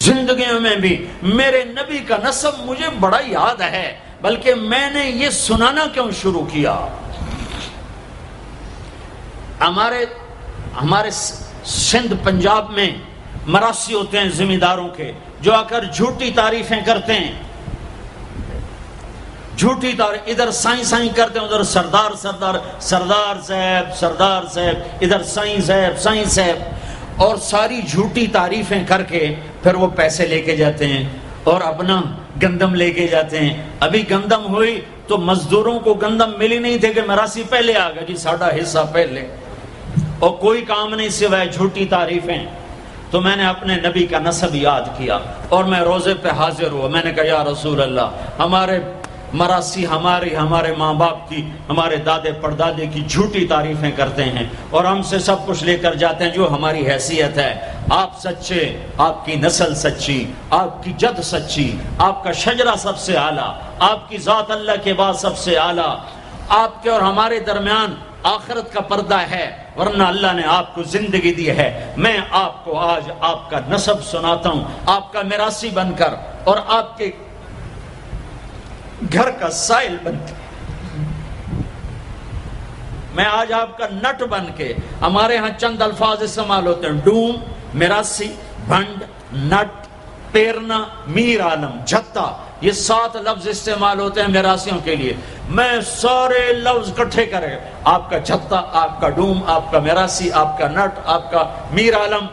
زندگیوں میں بھی میرے نبی کا نسب مجھے بڑا یاد ہے، بلکہ میں نے یہ سنانا کیوں شروع کیا؟ ہمارے سندھ پنجاب میں مراسی ہوتے ہیں زمینداروں کے، جو آ کر جھوٹی تعریفیں کرتے ہیں، جھوٹی تعریف، ادھر سائیں سائیں کرتے ہیں، ادھر سردار صاحب، ادھر سائیں صاحب، اور ساری جھوٹی تعریفیں کر کے پھر وہ پیسے لے کے جاتے ہیں اور اپنا گندم لے کے جاتے ہیں۔ ابھی گندم ہوئی تو مزدوروں کو گندم ملی نہیں تھے کہ مراسی پہلے آ گیا، جی ساڑھا حصہ پہلے، اور کوئی کام نہیں سوائے جھوٹی تعریفیں۔ تو میں نے اپنے نبی کا نسب یاد کیا اور میں روزے پہ حاضر ہوا۔ میں نے کہا یا رسول اللہ، ہمارے مراسی ہمارے ماں باپ کی، ہمارے دادے پردادے کی جھوٹی تعریفیں کرتے ہیں اور ہم سے سب کچھ لے کر جاتے ہیں جو ہماری حیثیت ہے۔ آپ سچے، آپ کی نسل سچی، آپ کی جد سچی، آپ کا شجرہ سب سے اعلیٰ، آپ کی ذات اللہ کے بعد سب سے اعلیٰ، آپ کے اور ہمارے درمیان آخرت کا پردہ ہے، ورنہ اللہ نے آپ کو زندگی دی ہے۔ میں آپ کو آج آپ کا نسب سناتا ہوں، آپ کا میراثی بن کر اور آپ کے گھر کا سائل بن کے، میں آج آپ کا نٹ بن کے۔ ہمارے ہاں چند الفاظ استعمال ہوتے ہیں، ڈوم، میراثی، بھنڈ، نٹ، پیرنا، میر عالم، جھتا، یہ 7 لفظ استعمال ہوتے ہیں میراثیوں کے لیے۔ میں سارے لفظ اکٹھے کرے، آپ کا جھتا، آپ کا ڈوم، آپ کا میراثی، آپ کا نٹ، آپ کا میر عالم،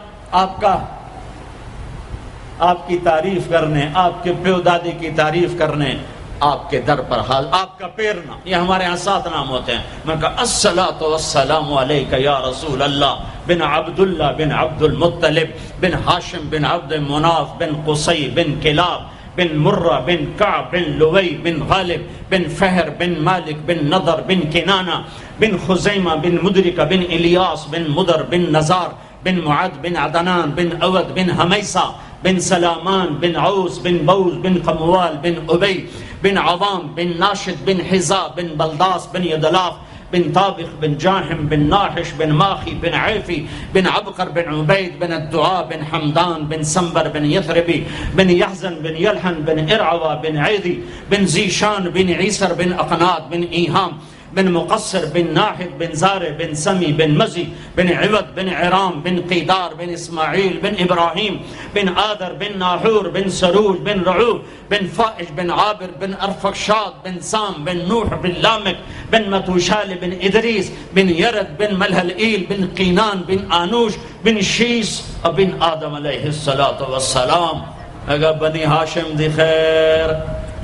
آپ کی تعریف کرنے، آپ کے پیو دادی کی تعریف کرنے آپ کے در پر حال، آپ کا پیرنا، یہ ہمارے ہاں 7 نام ہوتے ہیں۔ میں کہا الصلاۃ والسلام علیک یا رسول اللہ بن عبداللہ بن عبد المطلب بن ہاشم بن عبد مناف بن قصی بن کلاب بن مرہ بن کعب بن لوی بن غالب بن فہر بن مالک بن نضر بن کنانہ بن خزیمہ بن مدرکہ بن الیاس بن مدر بن نزار بن معد بن عدنان بن اود بن حمیسہ بن سلامان بن عوس بن بوز بن قموال بن ابی بن عوام بن ناشد بن حزا بن بلداس بن یدلاف بن طابخ بن جاحم بن ناحش بن ماخی بن عیفی بن عبقر بن عبید بن الدعاء بن حمدان بن سنبر بن یثربی بن یحزن بن یلحن بن ارعوا بن عیدی بن زیشان بن عیسر بن اقناد بن ایہام بن مقصر بن ناحد بن زار بن سمی بن مزی بن عود بن عرام بن قیدار بن اسماعیل بن ابراہیم بن آدر بن ناحور بن سروج بن رعوب بن فائش بن عابر بن ارفقشاد بن سام بن نوح بن لامک بن متوشال بن ادریس بن یرد بن ملحلئیل بن قینان بن آنوش بن شیس بن آدم علیہ السلام۔ اگر بنی ہاشم دی خیر،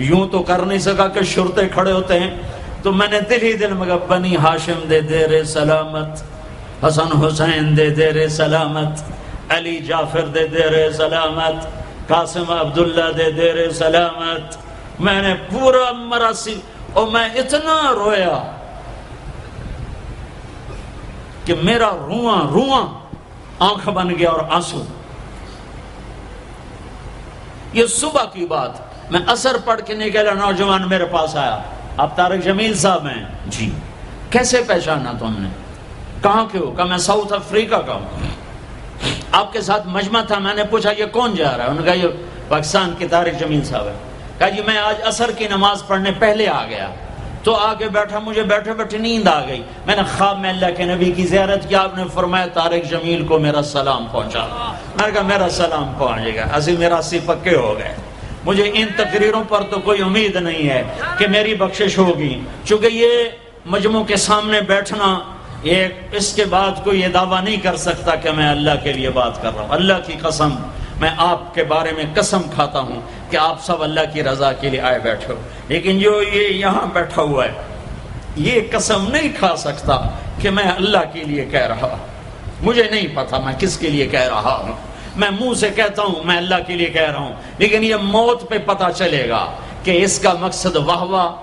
یوں تو کر نہیں سکا کہ شرطے کھڑے ہوتے ہیں، تو میں نے دل ہی دل میں کہا بنی ہاشم دے دیر سلامت، حسن حسین دے دیر سلامت، علی جعفر دے دیر سلامت، قاسم عبداللہ دے دیر سلامت۔ میں نے پورا مراسی، اور میں اتنا رویا کہ میرا رواں آنکھ بن گیا اور آنسو۔ یہ صبح کی بات، میں اثر پڑھ کے نکلا، نوجوان میرے پاس آیا، آپ طارق جمیل صاحب ہیں؟ جی۔ کیسے پہچانا تم نے؟ کہاں کے ہو؟ کہا میں ساؤتھ افریقہ کا ہوں۔ آپ کے ساتھ مجمع تھا، میں نے پوچھا یہ کون جا رہا ہے؟ انہوں نے کہا یہ پاکستان کے طارق جمیل صاحب ہے۔ کہا جی میں آج عصر کی نماز پڑھنے پہلے آ گیا، تو آ کے بیٹھا، مجھے بیٹھے بیٹھے نیند آ گئی، میں نے خواب میں اللہ کے نبی کی زیارت کیا، آپ نے فرمایا طارق جمیل کو میرا سلام پہنچا۔ میں نے کہا میرا سلام پہنچے گا، اسی میرا سی پکے ہو گئے۔ مجھے ان تقریروں پر تو کوئی امید نہیں ہے کہ میری بخشش ہوگی، چونکہ یہ مجموع کے سامنے بیٹھنا، اس کے بعد کوئی یہ دعویٰ نہیں کر سکتا کہ میں اللہ کے لیے بات کر رہا ہوں۔ اللہ کی قسم، میں آپ کے بارے میں قسم کھاتا ہوں کہ آپ سب اللہ کی رضا کے لیے آئے بیٹھے ہو، لیکن جو یہ یہاں بیٹھا ہوا ہے یہ قسم نہیں کھا سکتا کہ میں اللہ کے لیے کہہ رہا ہوں۔ مجھے نہیں پتا میں کس کے لیے کہہ رہا ہوں، میں منہ سے کہتا ہوں میں اللہ کے لیے کہہ رہا ہوں، لیکن یہ موت پہ پتہ چلے گا کہ اس کا مقصد واہ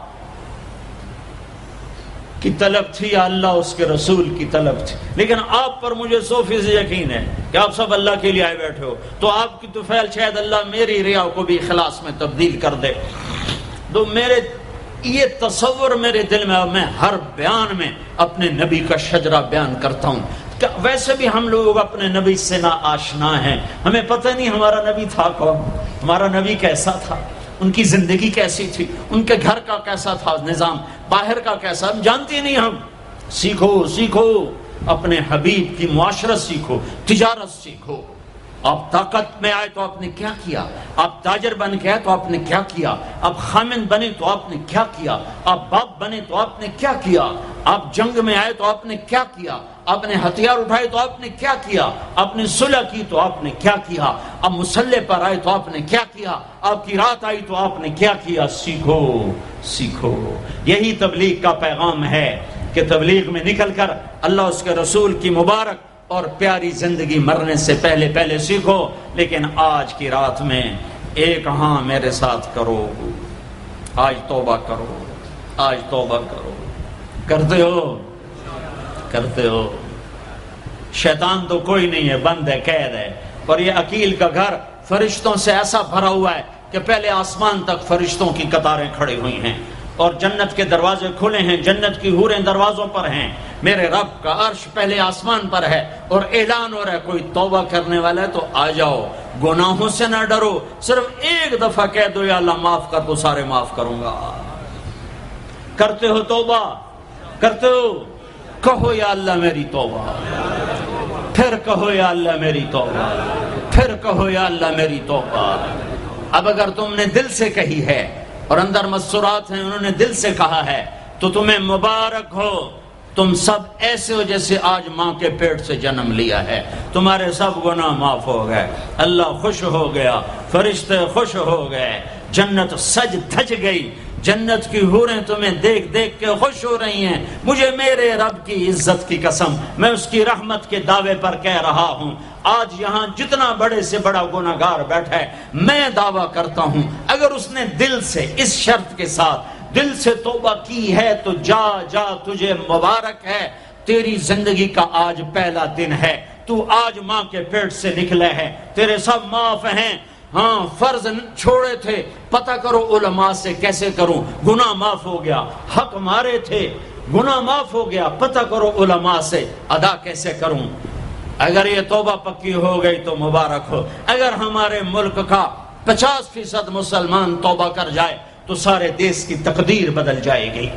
کی طلب تھی یا اللہ اس کے رسول کی طلب تھی۔ لیکن آپ پر مجھے 100% یقین ہے کہ آپ سب اللہ کے لیے آئے بیٹھے ہو، تو آپ کی طفیل شاید اللہ میری ریا کو بھی اخلاص میں تبدیل کر دے۔ تو میرے یہ تصور میرے دل میں، میں ہر بیان میں اپنے نبی کا شجرہ بیان کرتا ہوں ویسے بھی ہم لوگ اپنے نبی سے نا آشنا ہیں، ہمیں پتہ نہیں ہمارا نبی تھا کون، ہمارا نبی کیسا تھا، ان کی زندگی کیسی تھی، ان کے گھر کا کیسا تھا نظام، باہر کا کیسا، ہم جانتے نہیں. ہم سیکھو اپنے حبیب کی معاشرت سیکھو، تجارت سیکھو. آپ طاقت میں آئے تو آپ نے کیا کیا، آپ تاجر بن کے آئے تو آپ نے کیا کیا، آپ خامن بنے تو آپ نے کیا کیا، آپ باپ بنے تو آپ نے کیا کیا، آپ جنگ میں آئے تو آپ نے کیا کیا، آپ نے ہتھیار اٹھائے تو آپ نے کیا کیا، آپ نے صلح کی تو آپ نے کیا کیا، آپ مسلح پر آئے تو آپ نے کیا کیا، آپ کی رات آئی تو آپ نے کیا کیا. سیکھو. یہی تبلیغ کا پیغام ہے کہ تبلیغ میں نکل کر اللہ اس کے رسول کی مبارک اور پیاری زندگی مرنے سے پہلے سیکھو. لیکن آج کی رات میں ایک ہاں میرے ساتھ کرو، آج توبہ کرو. کرتے ہو. شیطان تو کوئی نہیں ہے، بند ہے، قید ہے. اور یہ عقیل کا گھر فرشتوں سے ایسا بھرا ہوا ہے کہ پہلے آسمان تک فرشتوں کی قطاریں کھڑی ہوئی ہیں، اور جنت کے دروازے کھلے ہیں، جنت کی حوریں دروازوں پر ہیں. میرے رب کا عرش پہلے آسمان پر ہے، اور اعلان ہو رہا ہے کوئی توبہ کرنے والا ہے تو آ جاؤ، گناہوں سے نہ ڈرو، صرف ایک دفعہ کہہ دو یا اللہ معاف کر تو سارے معاف کروں گا. کرتے ہو توبہ؟ کرتے ہو؟ کہو یا اللہ میری توبہ، پھر کہو یا اللہ میری توبہ، پھر کہو یا اللہ میری توبہ. اب اگر تم نے دل سے کہی ہے اور اندر مسرات ہیں، انہوں نے دل سے کہا ہے، تو تمہیں مبارک ہو. تم سب ایسے ہو جیسے آج ماں کے پیٹ سے جنم لیا ہے، تمہارے سب گناہ معاف ہو گئے، اللہ خوش ہو گیا، فرشتے خوش ہو گئے، جنت سج دھج گئی، جنت کی حوریں تمہیں دیکھ دیکھ کے خوش ہو رہی ہیں. مجھے میرے رب کی عزت کی قسم، میں اس کی رحمت کے دعوے پر کہہ رہا ہوں، آج یہاں جتنا بڑے سے بڑا گناہگار بیٹھا ہے، میں دعویٰ کرتا ہوں اگر اس نے دل سے اس شرط کے ساتھ دل سے توبہ کی ہے تو جا تجھے مبارک ہے، تیری زندگی کا آج پہلا دن ہے، تو آج ماں کے پیٹ سے نکلے ہے، تیرے سب معاف ہیں. ہاں فرض چھوڑے تھے، پتہ کرو علماء سے کیسے کروں، گناہ معاف ہو گیا. حق مارے تھے، گناہ معاف ہو گیا، پتہ کرو علماء سے ادا کیسے کروں. اگر یہ توبہ پکی ہو گئی تو مبارک ہو. اگر ہمارے ملک کا 50% مسلمان توبہ کر جائے تو سارے دیش کی تقدیر بدل جائے گی.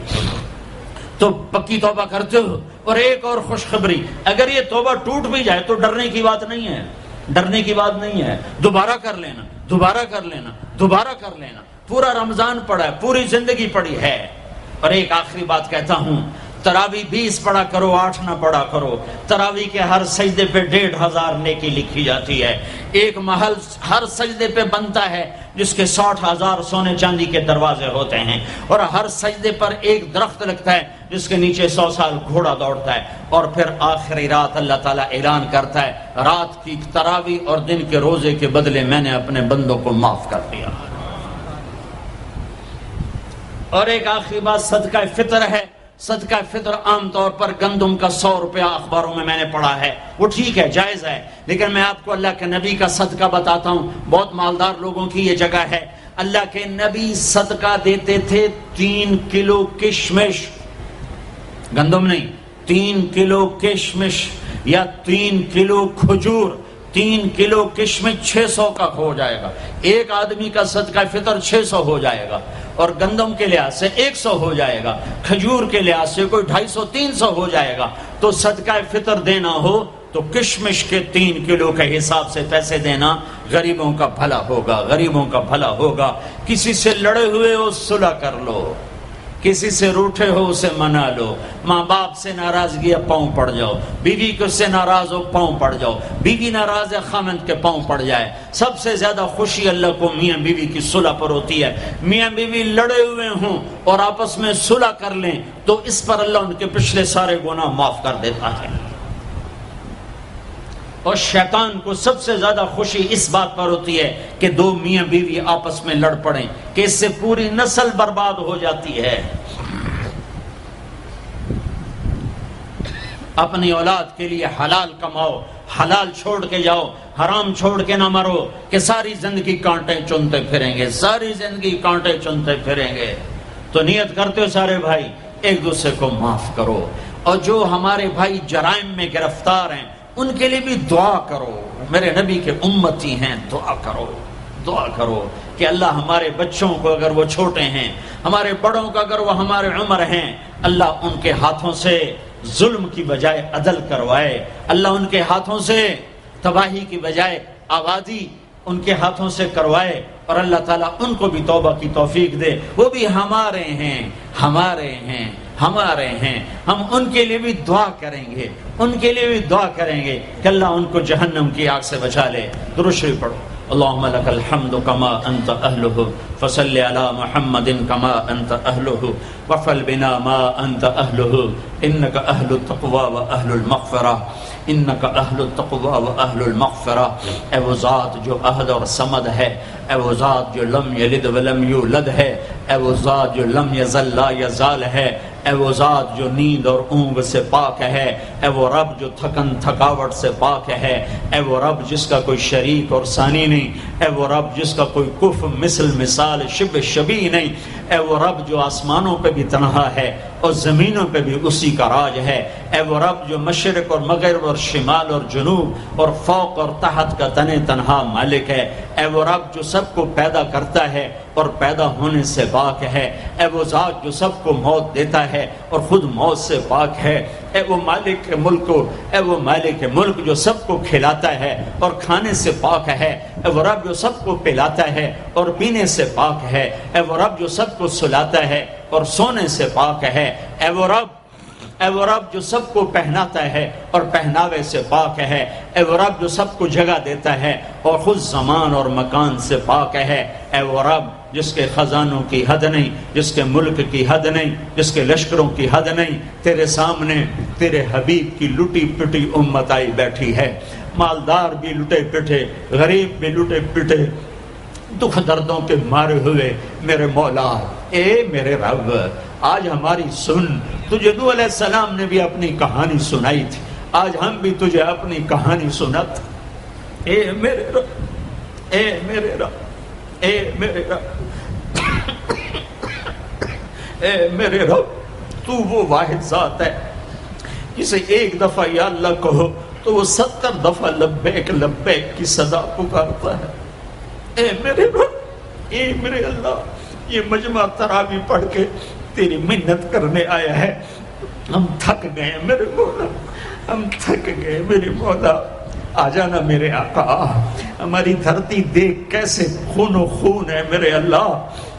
تو پکی توبہ کرتے ہو. اور ایک اور خوشخبری، اگر یہ توبہ ٹوٹ بھی جائے تو ڈرنے کی بات نہیں ہے، ڈرنے کی بات نہیں ہے، دوبارہ کر لینا، دوبارہ کر لینا، دوبارہ کر لینا. پورا رمضان پڑا ہے، پوری زندگی پڑی ہے. اور ایک آخری بات کہتا ہوں، تراوی 20 پڑھا کرو، 8 نہ پڑھا کرو. تراوی کے ہر سجدے پہ 1500 نیکی لکھی جاتی ہے. ایک محل ہر سجدے پہ بنتا ہے جس کے 60,000 سونے چاندی کے دروازے ہوتے ہیں، اور ہر سجدے پر ایک درخت لگتا ہے جس کے نیچے 100 سال گھوڑا دوڑتا ہے. اور پھر آخری رات اللہ تعالیٰ اعلان کرتا ہے، رات کی تراوی اور دن کے روزے کے بدلے میں نے اپنے بندوں کو معاف کر دیا. اور ایک آخری بات صدقہ فطر ہے. صدقہ فطر عام طور پر گندم کا 100 روپیہ اخباروں میں نے پڑھا ہے، وہ ٹھیک ہے، جائز ہے. لیکن میں آپ کو اللہ کے نبی کا صدقہ بتاتا ہوں. بہت مالدار لوگوں کی یہ جگہ ہے. اللہ کے نبی صدقہ دیتے تھے 3 کلو کشمش، گندم نہیں، 3 کلو کشمش یا 3 کلو کھجور. 3 کلو کشمش 600 کا ہو جائے گا. ایک آدمی کا صدقہ فطر 600 ہو جائے گا، اور گندم کے لحاظ سے 100 ہو جائے گا، کھجور کے لحاظ سے کوئی 250-300 ہو جائے گا. تو صدقہ فطر دینا ہو تو کشمش کے 3 کلو کے حساب سے پیسے دینا. غریبوں کا بھلا ہوگا، غریبوں کا بھلا ہوگا. کسی سے لڑے ہوئے ہو صلح کر لو، کسی سے روٹھے ہو اسے منا لو. ماں باپ سے ناراضگی ہے پاؤں پڑ جاؤ، بیوی کو سے ناراض ہو پاؤں پڑ جاؤ، بیوی ناراض ہے خامند کے پاؤں پڑ جائے. سب سے زیادہ خوشی اللہ کو میاں بیوی کی صلح پر ہوتی ہے. میاں بیوی لڑے ہوئے ہوں اور آپس میں صلح کر لیں تو اس پر اللہ ان کے پچھلے سارے گناہ معاف کر دیتا ہے. اور شیطان کو سب سے زیادہ خوشی اس بات پر ہوتی ہے کہ 2 میاں بیوی آپس میں لڑ پڑیں، کہ اس سے پوری نسل برباد ہو جاتی ہے. اپنی اولاد کے لیے حلال کماؤ، حلال چھوڑ کے جاؤ، حرام چھوڑ کے نہ مرو کہ ساری زندگی کانٹے چنتے پھریں گے، ساری زندگی کانٹے چنتے پھریں گے. تو نیت کرتے ہو سارے بھائی ایک دوسرے کو معاف کرو. اور جو ہمارے بھائی جرائم میں گرفتار ہیں ان کے لیے بھی دعا کرو. میرے نبی کے امتی ہیں, دعا کرو, دعا کرو کہ اللہ ہمارے بچوں کو اگر وہ چھوٹے ہیں, ہمارے بڑوں کو اگر وہ ہمارے عمر ہیں, اللہ ان کے ہاتھوں سے ظلم کی بجائے عدل کروائے, اللہ ان کے ہاتھوں سے تباہی کی بجائے آبادی ان کے ہاتھوں سے کروائے, اور اللہ تعالیٰ ان کو بھی توبہ کی توفیق دے. وہ بھی ہمارے ہیں, ہمارے ہیں, ہمارے ہیں. ہم ان کے لیے بھی دعا کریں گے, ان کے لیے بھی دعا کریں گے کہ اللہ ان کو جہنم کی آگ سے بچا لے. درود شریف پڑھو. اللہم لک الحمد کما انت اہلہ فصل علی محمد کما انت اہلہ وفعل بنا ما انت اہلہ انک اہل التقوی و اہل المغفرہ, انک اہل التقوی و اہل المغفرہ. اے وہ ذات جو احد اور صمد ہے, اے وہ ذات جو لم یلد ولم یولد ہے, اے وہ ذات جو لم یزل لا یزال ہے, اے وہ ذات جو نیند اور اونگ سے پاک ہے, اے وہ رب جو تھکن تھکاوٹ سے پاک ہے, اے وہ رب جس کا کوئی شریک اور ثانی نہیں, اے وہ رب جس کا کوئی کف مثل مثال شبہ شبیہ نہیں, اے وہ رب جو آسمانوں پہ بھی تنہا ہے اور زمینوں پہ بھی اسی کا راج ہے, اے وہ رب جو مشرق اور مغرب اور شمال اور جنوب اور فوق اور تحت کا تنہا مالک ہے, اے وہ رب جو سب کو پیدا کرتا ہے اور پیدا ہونے سے پاک ہے, اے وہ ذات جو سب کو موت دیتا ہے اور خود موت سے پاک ہے, اے وہ مالک ملک, اے وہ مالک ملک جو سب کو کھلاتا ہے اور کھانے سے پاک ہے, اے وہ رب جو سب کو پلاتا ہے اور پینے سے پاک ہے, اے وہ رب جو سب کو سلاتا ہے اور سونے سے پاک ہے, اے وہ رب جو سب کو پہناتا ہے اور پہناوے سے پاک ہے, اے وہ رب جو سب کو جگہ دیتا ہے اور خود زمان اور مکان سے پاک ہے, اے وہ رب جس کے خزانوں کی حد نہیں, جس کے ملک کی حد نہیں, جس کے لشکروں کی حد نہیں. تیرے سامنے تیرے حبیب کی لٹی پٹی امت آئی بیٹھی ہے, مالدار بھی لٹے پٹے, غریب بھی لٹے پٹے, دکھ دردوں کے مارے ہوئے. میرے مولا, اے میرے رب, آج ہماری سن. تجھے نوح علیہ السلام نے بھی اپنی کہانی سنائی تھی, آج ہم بھی تجھے اپنی کہانی سنات. اے میرے رب, اے میرے رب, اے میرے رب, اے میرے رب, تو وہ واحد ذات ہے جسے ایک دفعہ یا اللہ کہو تو وہ 70 دفعہ لبیک لبیک کی صدا پکارتا ہے. اے میرے رب, اے میرے اللہ, یہ مجمع تراویح پڑھ کے تیری منت کرنے آیا ہے. ہم تھک گئے میرے مولا, ہم تھک گئے میرے مولا. آ جانا میرے آقا, ہماری دھرتی دیکھ کیسے خون و خون ہے میرے اللہ,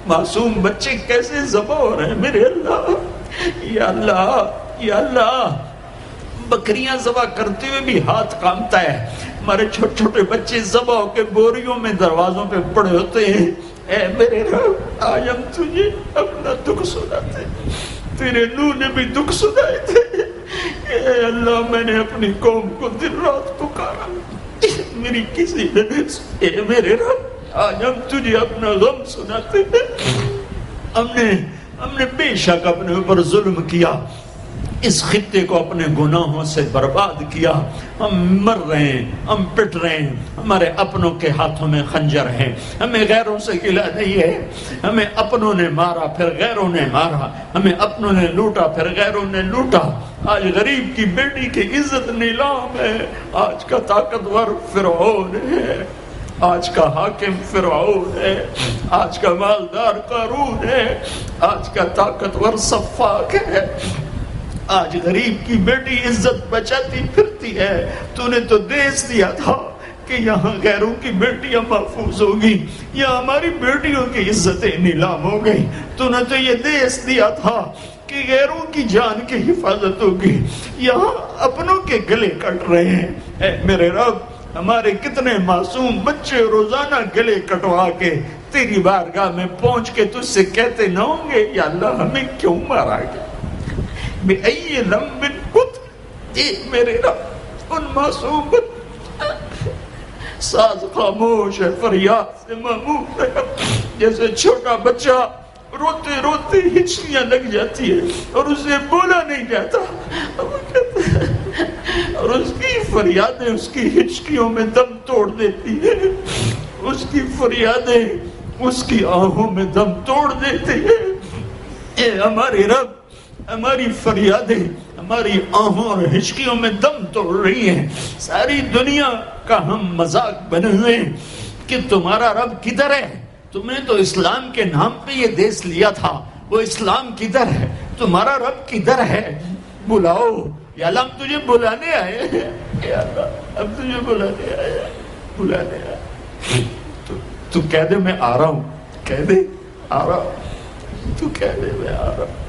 معصوم بچے کیسے ذبح ہو رہے ہیں میرے اللہ. یا اللہ, یا اللہ, بکریاں ذبح کرتے ہوئے بھی ہاتھ کانپتا ہے, ہمارے چھوٹے چھوٹے بچے ذبح ہو کے بوریوں میں دروازوں پہ پڑے ہوتے ہیں. اے میرے رب, آج ہم تجھے اپنا دکھ سناتے, تیرے نوح نے بھی دکھ سنائے تھے. اے اللہ, میں نے اپنی قوم کو دن رات پکارا, میری کسی نے. اے میرے رب, آج ہم تجھے اپنا غم سناتے ہیں. ہم نے بے شک اپنے اوپر ظلم کیا, اس خطے کو اپنے گناہوں سے برباد کیا. ہم مر رہے ہیں, ہم پٹ رہے ہیں, ہمارے اپنوں کے ہاتھوں میں خنجر ہیں, ہمیں غیروں سے گلہ نہیں ہے. ہمیں اپنوں نے مارا پھر غیروں نے مارا, ہمیں اپنوں نے لوٹا پھر غیروں نے لوٹا. آج غریب کی بیٹی کی عزت نیلام ہے. آج کا طاقتور فرعون ہے, آج کا حاکم فرعون ہے, آج کا مالدار قارون ہے, آج کا طاقتور صفاق ہے. آج غریب کی بیٹی عزت بچاتی پھرتی ہے. تو نے تو دیس دیا تھا کہ یہاں غیروں کی بیٹیاں محفوظ ہوگی, یہاں ہماری بیٹیوں کی عزتیں نیلام ہو گئی. تو نے تو یہ دیس دیا تھا کہ غیروں کی جان کی حفاظت ہوگی, یہاں اپنوں کے گلے کٹ رہے ہیں. اے میرے رب, ہمارے کتنے معصوم بچے روزانہ گلے کٹوا کے تیری بارگاہ میں پہنچ کے تجھ سے کہتے نہ ہوں گے, یا اللہ ہمیں کیوں مارا گیا, بِأَيِّ ذَنبٍ قُتِلَ. اے میرے رب, ان معصوم ساز خاموش ہے, فریاد سے محمود ہے, جیسے چھوٹا بچہ روتے روتے ہچکیاں لگ جاتی ہے اور اسے بولا نہیں جاتا, اور اس کی فریادیں اس کی ہچکیوں میں دم توڑ دیتی ہے, اس کی فریادیں اس کی آہوں میں دم توڑ دیتی ہے. اے ہمارے رب, ہماری فریادیں ہماری آہوں اور ہچکیوں میں دم توڑ رہی ہیں. ساری دنیا کا ہم مذاق بنے ہوئے ہیں کہ تمہارا رب کدھر ہے؟ تم نے تو اسلام کے نام پہ یہ دیس لیا تھا، وہ اسلام کدھر ہے؟ تمہارا رب کدھر ہے؟ بلاؤ یا اللہ، ہم تجھے بلانے آئے ہیں. یا اللہ ہم تجھے بلانے آئے ہیں، بلانے آئے. تو کہہ دے میں آ رہا ہوں، کہہ دے آ رہا ہوں، تو کہہ دے میں آ رہا ہوں.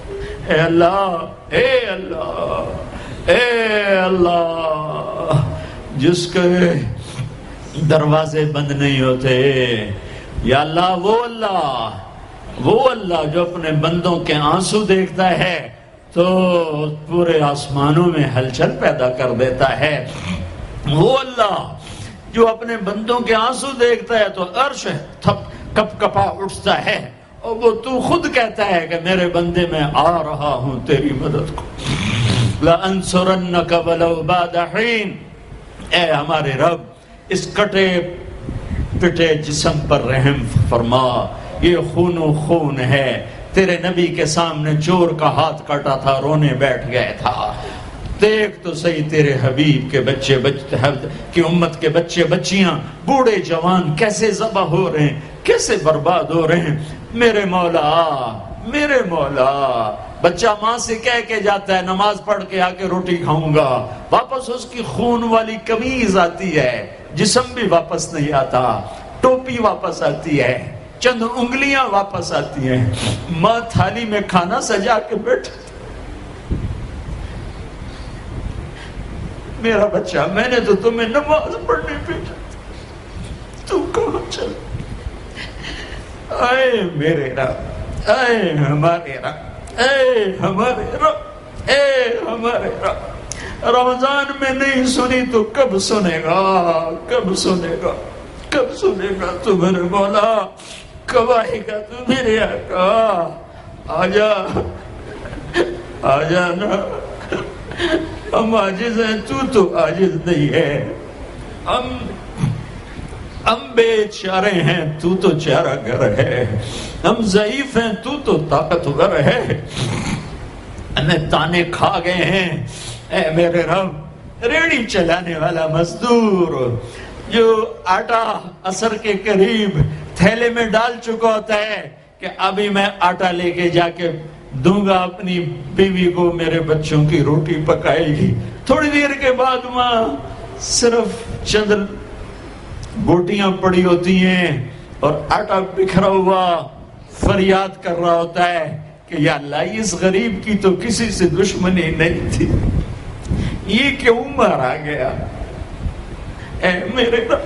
اے اللہ، اے اللہ، اے اللہ، جس کے دروازے بند نہیں ہوتے. یا اللہ، وہ اللہ جو اپنے بندوں کے آنسو دیکھتا ہے تو پورے آسمانوں میں ہلچل پیدا کر دیتا ہے. وہ اللہ جو اپنے بندوں کے آنسو دیکھتا ہے تو عرش کپ کپا اٹھتا ہے، اور وہ تو خود کہتا ہے کہ میرے بندے میں آ رہا ہوں تیری مدد کو. لَأَنْصُرَنَّكَ وَلَوْ بَعْدَ حِينٍ. اے ہمارے رب، اس کٹے پٹے جسم پر رحم فرما. یہ خون و خون ہے. تیرے نبی کے سامنے چور کا ہاتھ کاٹا تھا، رونے بیٹھ گئے تھا. دیکھ تو صحیح تیرے حبیب کے بچے کی امت کے بچے بچیاں، بوڑھے جوان کیسے ذبح ہو رہے ہیں، کیسے برباد ہو رہے ہیں. میرے مولا، میرے مولا، بچہ ماں سے کہہ کے جاتا ہے نماز پڑھ کے آ کے روٹی کھاؤں گا، واپس اس کی خون والی قمیض آتی ہے، جسم بھی واپس نہیں آتا، ٹوپی واپس آتی ہے، چند انگلیاں واپس آتی ہیں. ماں تھالی میں کھانا سجا کے بیٹھ. میرا بچہ، میں نے تو تمہیں نماز پڑھنے بھیجا، تم کہاں چل؟ اے میرے رب، اے ہمارے رب، اے ہمارے رب، اے ہمارے رب. رمضان میں نہیں سنی تو کب سنے گا؟ کب سنے گا؟ کب سنے گا تو میرے مولا؟ کب آئے گا تو میرے آقا؟ آجا، آجا نا. ہم عاجز ہیں، تو عاجز نہیں ہے. ہم بے چارے ہیں، تو چارہ گر ہے. ہم ضعیف ہیں، تو طاقتور ہے. ہمیں تانے کھا گئے ہیں. اے میرے رب، ریڑھی چلانے والا مزدور جو آٹا عصر کے قریب تھیلے میں ڈال چکا ہوتا ہے کہ ابھی میں آٹا لے کے جا کے دوں گا اپنی بیوی کو، میرے بچوں کی روٹی پکائے گی. تھوڑی دیر کے بعد ماں صرف چند بوٹیاں پڑی ہوتی ہیں اور آٹا بکھرا ہوا فریاد کر رہا ہوتا ہے کہ یا اللہ، اس غریب کی تو کسی سے دشمنی نہیں تھی، یہ کیوں مارا گیا؟ اے میرے رب،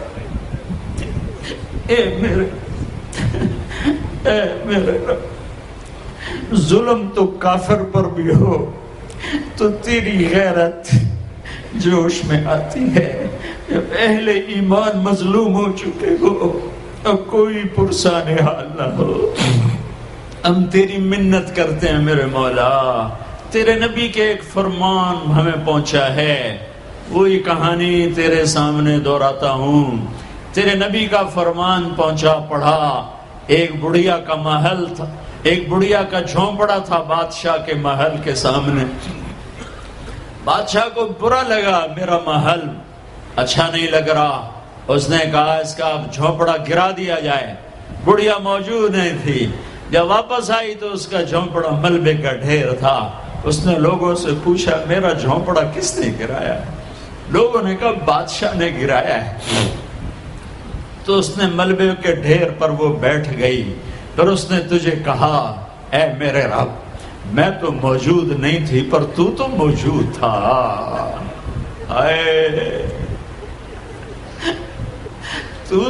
اے میرے، اے میرے رب، ظلم تو کافر پر بھی ہو تو تیری غیرت جوش میں آتی ہے. جب اہل ایمان مظلوم ہو چکے ہو اب کوئی پرسان حال نہ ہو. ہم تیری منت کرتے ہیں میرے مولا. تیرے نبی کے ایک فرمان ہمیں پہنچا ہے، وہی کہانی تیرے سامنے دہراتا ہوں. تیرے نبی کا فرمان پہنچا، پڑھا. ایک بڑھیا کا محل تھا، ایک بڑھیا کا جھونپڑا تھا بادشاہ کے محل کے سامنے. بادشاہ کو برا لگا، میرا محل اچھا نہیں لگ رہا. اس نے کہا اس کا جھونپڑا گرا دیا جائے. بڑھیا موجود نہیں تھی. جب واپس آئی تو اس کا جھونپڑا ملبے کا ڈھیر تھا. اس نے لوگوں سے پوچھا میرا جھونپڑا کس نے گرایا؟ لوگوں نے کہا بادشاہ نے گرایا ہے. تو اس نے ملبے کے ڈھیر پر وہ بیٹھ گئی. پھر اس نے تجھے کہا اے میرے رب، میں تو موجود نہیں تھی پر تو موجود تھا. اے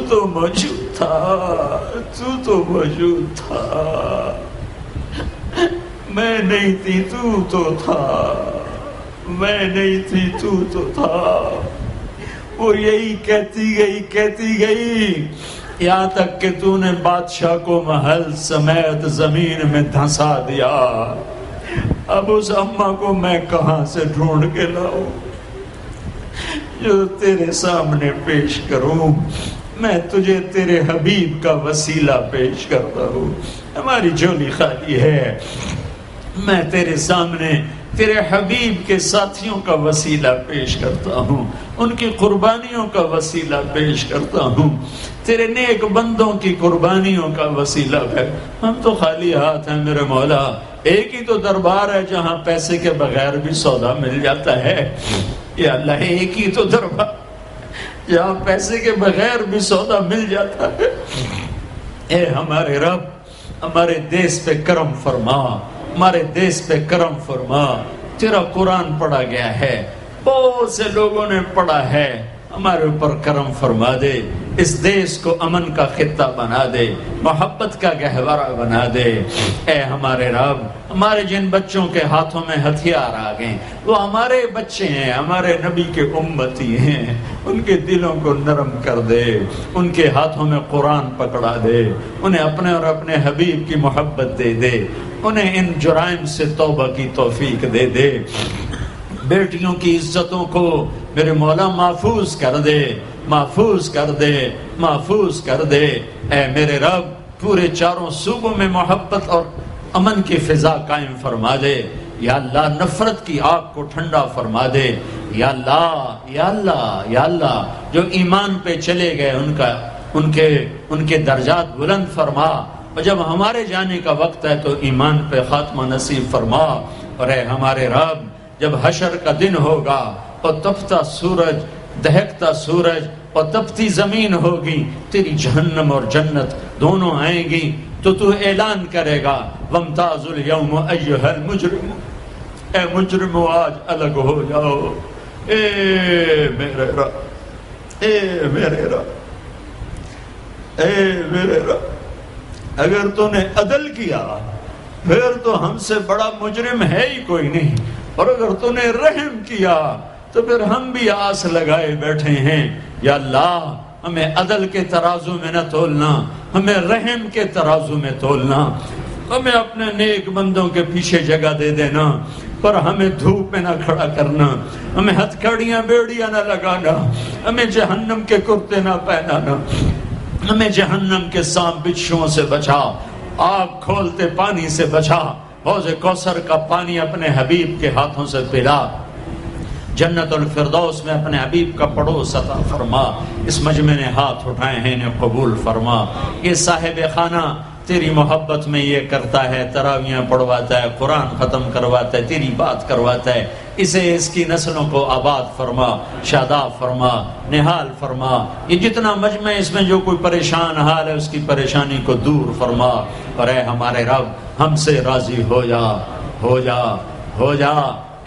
تو موجود تھا، تو موجود تھا. میں نہیں تھی تو تھا، میں نہیں تھی تو تھا. وہ یہی کہتی گئی یہاں تک کہ تو نے بادشاہ کو محل سمیت زمین میں دھنسا دیا. اب اس اماں کو میں کہاں سے ڈھونڈ کے لاؤں جو تیرے سامنے پیش کروں؟ میں تجھے تیرے حبیب کا وسیلہ پیش کرتا ہوں. ہماری جھولی خالی ہے. میں تیرے سامنے تیرے حبیب کے ساتھیوں کا وسیلہ پیش کرتا ہوں، ان کی قربانیوں کا وسیلہ پیش کرتا ہوں، تیرے نیک بندوں کی قربانیوں کا وسیلہ ہے۔ ہم تو خالی ہاتھ ہیں میرے مولا، ایک ہی تو دربار ہے جہاں پیسے کے بغیر بھی سودا مل جاتا ہے۔ یا اللہ، ایک ہی تو دربار جہاں پیسے کے بغیر بھی سودا مل جاتا ہے۔ اے ہمارے رب، ہمارے دیس پہ کرم فرما، ہمارے دیس پہ کرم فرما۔ تیرا قرآن پڑھا گیا ہے، بہت سے لوگوں نے پڑھا ہے، ہمارے اوپر کرم فرما دے، اس دیس کو امن کا خطہ بنا دے، محبت کا گہوارہ بنا دے۔ اے ہمارے رب، ہمارے جن بچوں کے ہاتھوں میں ہتھیار آ گئے وہ ہمارے بچے ہیں، ہمارے نبی کے امتی ہیں، ان کے دلوں کو نرم کر دے، ان کے ہاتھوں میں قرآن پکڑا دے، انہیں اپنے اور اپنے حبیب کی محبت دے دے، انہیں ان جرائم سے توبہ کی توفیق دے دے۔ بیٹیوں کی عزتوں کو میرے مولا محفوظ کر دے، محفوظ کر دے، محفوظ کر دے۔ اے میرے رب، پورے چاروں صوبوں میں محبت اور امن کی فضا قائم فرما دے۔ یا اللہ، نفرت کی آگ کو ٹھنڈا فرما دے۔ یا اللہ، یا اللہ، یا اللہ، جو ایمان پہ چلے گئے ان کے درجات بلند فرما، اور جب ہمارے جانے کا وقت ہے تو ایمان پہ خاتمہ نصیب فرما۔ اور اے ہمارے رب، جب حشر کا دن ہوگا اور تپتا سورج، دہکتا سورج اور تپتی زمین ہوگی، تیری جہنم اور جنت دونوں آئیں گی، تو تو اعلان کرے گا وامتاز الیوم ایھا المجرم، اے مجرمو آج الگ ہو جاؤ۔ اے میرے رب، اے میرے رب، اے میرے رب، اگر تو نے عدل کیا پھر تو ہم سے بڑا مجرم ہے ہی کوئی نہیں، اور اگر تو نے رحم کیا تو پھر ہم بھی آس لگائے بیٹھے ہیں۔ یا اللہ، ہمیں عدل کے ترازو میں نہ تولنا، ہمیں رحم کے ترازو میں تولنا، ہمیں اپنے نیک بندوں کے پیچھے جگہ دے دینا، پر ہمیں دھوپ میں نہ کھڑا کرنا، ہمیں ہتھکڑیاں بیڑیاں نہ لگانا، ہمیں جہنم کے کرتے نہ پہنانا، ہمیں جہنم کے سانپ بچھوؤں سے بچا، آگ کھولتے پانی سے بچا، حوض کوثر کا پانی اپنے حبیب کے ہاتھوں سے پلا، جنت الفردوس میں اپنے حبیب کا پڑوس عطا فرما۔ اس مجمع نے ہاتھ اٹھائے ہیں، انہیں قبول فرما۔ یہ صاحب خانہ تیری محبت میں یہ کرتا ہے، تراویاں پڑھواتا ہے، قرآن ختم کرواتا ہے، تیری بات کرواتا ہے، اسے اس کی نسلوں کو آباد فرما، شاداب فرما، نہال فرما۔ یہ جتنا مجمع اس میں جو کوئی پریشان حال ہے اس کی پریشانی کو دور فرما۔ اور اے ہمارے رب، ہم سے راضی ہو جا، ہو جا، ہو جا۔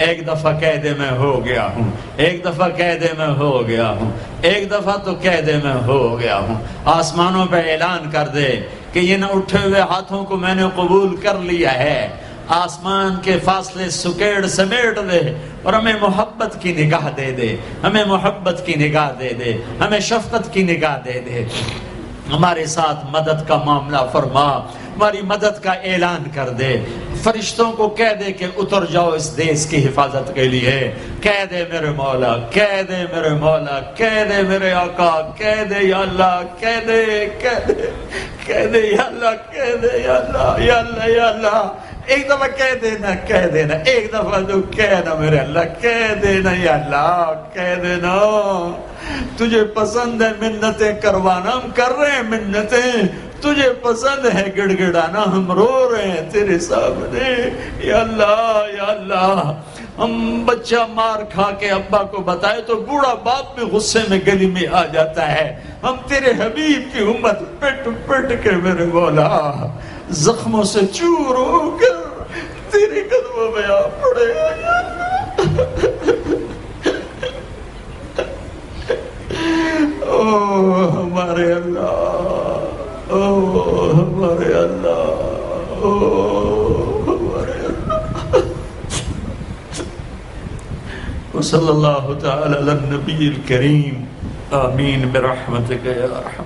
ایک دفعہ کہہ دے میں ہو گیا ہوں، ایک دفعہ کہہ دے میں ہو گیا ہوں، ایک دفعہ تو کہہ دے میں ہو گیا ہوں۔ آسمانوں پہ اعلان کر دے کہ یہ نہ اٹھے ہوئے ہاتھوں کو میں نے قبول کر لیا ہے۔ آسمان کے فاصلے سکیڑ سمیٹ دے اور ہمیں محبت کی نگاہ دے دے، ہمیں محبت کی نگاہ دے دے، ہمیں شفقت کی نگاہ دے دے۔ ہمارے ساتھ مدد کا معاملہ فرما، ہماری مدد کا اعلان کر دے، فرشتوں کو کہہ دے کہ اتر جاؤ اس دیس کی حفاظت کے لیے۔ کہہ دے میرے مولا، کہہ دے میرے مولا، کہہ دے میرے آقا، کہہ دے یا اللہ، کہہ دے، کہہ دے، کہہ دے یا اللہ، کہہ دے یا اللہ، یا اللہ، یا اللہ۔ ایک دفعہ کہہ دینا، کہہ دینا، ایک دفعہ تو کہنا میرے اللہ، کہہ دینا یا اللہ، کہہ دینا۔ تجھے پسند ہے منتیں کروانا، ہم کر رہے ہیں منتیں، تجھے پسند ہے گڑ گڑانا، ہم رو رہے ہیں تیرے سامنے۔ یا اللہ، یا اللہ، ہم بچہ مار کھا کے ابا کو بتائے تو بوڑھا باپ بھی غصے میں گلی میں آ جاتا ہے، ہم تیرے حبیب کی امت پٹ پٹ کے میرے مولا زخموں سے چور ہو کر تیرے قدموں میں آ پڑے۔ او ہمارے اللہ، او ہمارے اللہ، او ہمارے اللہ۔ وصلی اللہ تعالی علی النبی الکریم، آمین برحمتک یا ارحم۔